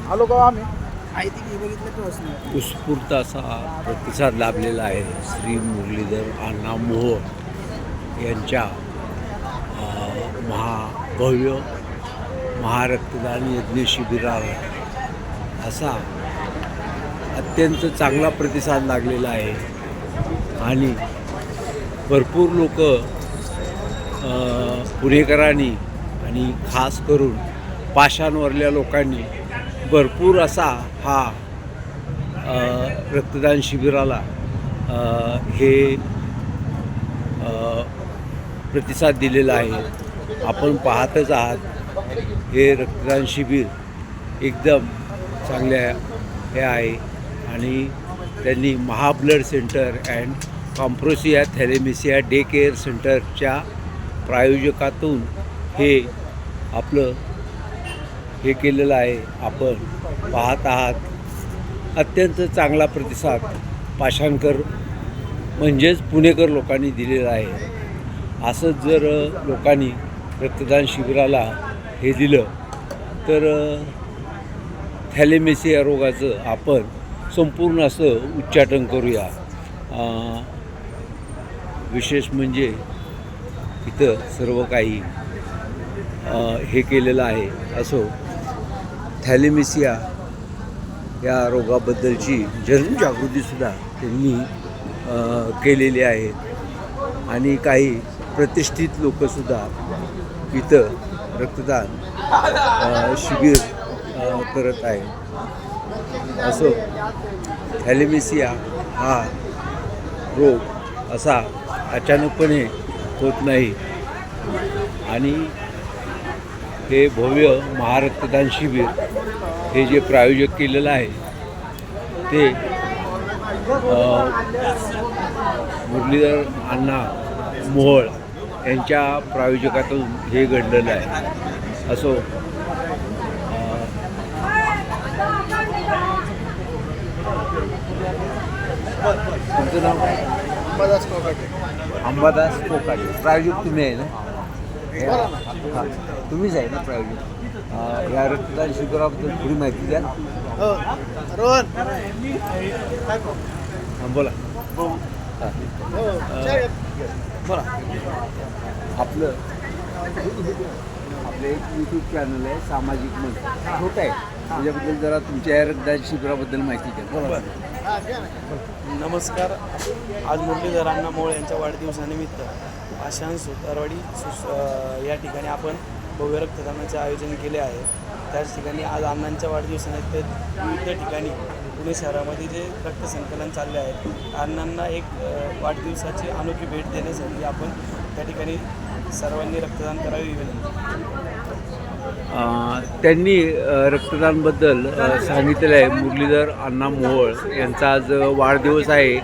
आलो का आम्ही माहिती बघितलं उत्स्फूर्त असा प्रतिसाद लाभलेला आहे श्री मुरलीधर अण्णा मोहोळ यांच्या महाभव्य महारक्तदान यज्ञ शिबिराला असा अत्यंत चांगला प्रतिसाद लागलेला आहे आणि भरपूर लोक पुणेकरांनी आणि खास करून पाषाणवरल्या लोकांनी भरपूर असा हा रक्तदान शिबिराला हे प्रतिसाद दिलेला आहे। आपण पाहतच आहात हे रक्तदान शिबिर एकदम चांगल्या हे आहे आणि त्यांनी महाब्लड सेंटर अँड कॉम्प्रोसिया थॅलेमेसिया डे केअर सेंटरच्या प्रायोजकातून हे आपलं हे केलेलं आहे। आपण पाहत आहात अत्यंत चांगला प्रतिसाद पाषाणकर म्हणजेच पुणेकर लोकांनी दिलेला आहे। असंच जर लोकांनी रक्तदान शिबिराला हे दिलं तर थॅलेमेसिया रोगाचं आपण संपूर्ण असं उच्चाटन करूया। विशेष म्हणजे इथं सर्व काही हे केलेलं आहे। असो थॅलेमेसिया या रोगाबद्दलची जनजागृतीसुद्धा त्यांनी केलेली आहे आणि काही प्रतिष्ठित लोकंसुद्धा इथं रक्तदान शिबिर करत आहे। असो थॅलेमेसिया हा रोग असा अचानकपणे होत नाही आणि हे भव्य महारक्तदान शिबिर हे जे प्रायोजक केलेलं आहे ते मुरलीधर अण्णा मोहोळ यांच्या प्रायोजकातून हे घडलेलं आहे। असो तुमचं नाव काय? अंबादास कोकाटे। अंबादास कोकाटे प्रायोजक तुम्ही आहे ना? हां तुम्हीच आहे ना प्रायोजक? या रक्तदान शिबिराबद्दल थोडी माहिती द्या। रोहन बोला बोला। आपलं एक यूट्यूब चॅनल आहे सामाजिक मंच, छोटं आहे, त्याच्याबद्दल जरा तुमच्या या रक्तदान शिबिराबद्दल माहिती द्या। बोला। नमस्कार। आज मुरलीधर अण्णा मोहोळ यांच्या वाढदिवसानिमित्त पाषाण सुतारवाडी या ठिकाणी आपण भव्य रक्तदानाचे आयोजन केले आहे। त्याच ठिकाणी आज अण्णांच्या वाढदिवसानिमित्त विविध ठिकाणी पुणे शहरामध्ये जे रक्तसंकलन चालले आहे अण्णांना एक वाढदिवसाची अनोखी भेट देण्यासाठी आपण त्या ठिकाणी सर्वांनी रक्तदान करावे विनंती। त्यांनी रक्तदानबद्दल सांगितलेलं आहे। मुरलीधर अण्णा मोहोळ यांचा आज वाढदिवस आहे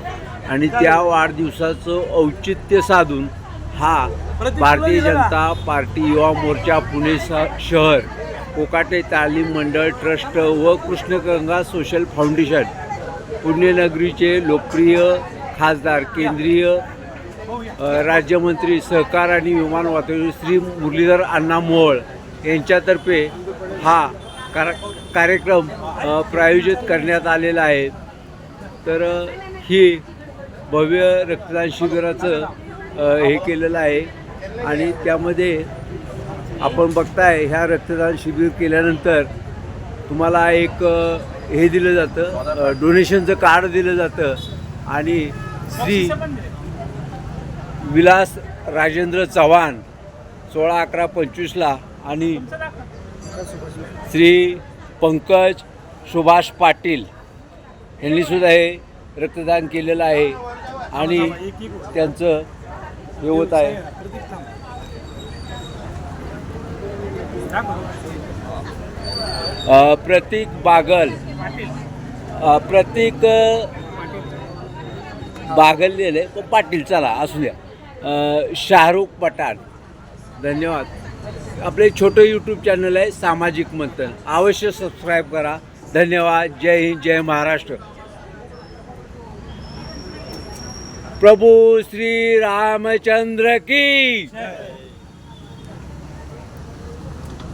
आणि त्या वाढदिवसाचं औचित्य साधून हा भारतीय जनता पार्टी युवा मोर्चा पुणे शहर कोकाटे तालीम मंडळ ट्रस्ट व कृष्णगंगा सोशल फाउंडेशन पुण्यनगरीचे लोकप्रिय खासदार केंद्रीय राज्यमंत्री सहकार आणि विमान वाहतूक श्री मुरलीधर अण्णा मोहोळ यांच्यातर्फे हा कार्यक्रम प्रायोजित करण्यात आलेला आहे। तर ही भव्य रक्तदान शिबिराचं हे केलेलं आहे आणि त्यामध्ये आपण बघताय ह्या रक्तदान शिबिर केल्यानंतर तुम्हाला एक हे दिलं जातं, डोनेशनचं कार्ड दिलं जातं आणि श्री विलास राजेंद्र चव्हाण 16/11/25 आणि श्री पंकज सुभाष पाटील यांनीसुद्धा हे रक्तदान केलेलं आहे आणि त्यांचं हे होत आहे। प्रतीक बागल लिहिले पण पाटील चला असू द्या। शाहरुख पठाण धन्यवाद। आपले छोटं यूट्यूब चॅनल आहे सामाजिक मंथन, अवश्य सबस्क्राईब करा। धन्यवाद। जय हिंद, जय महाराष्ट्र। प्रभू श्री रामचंद्र की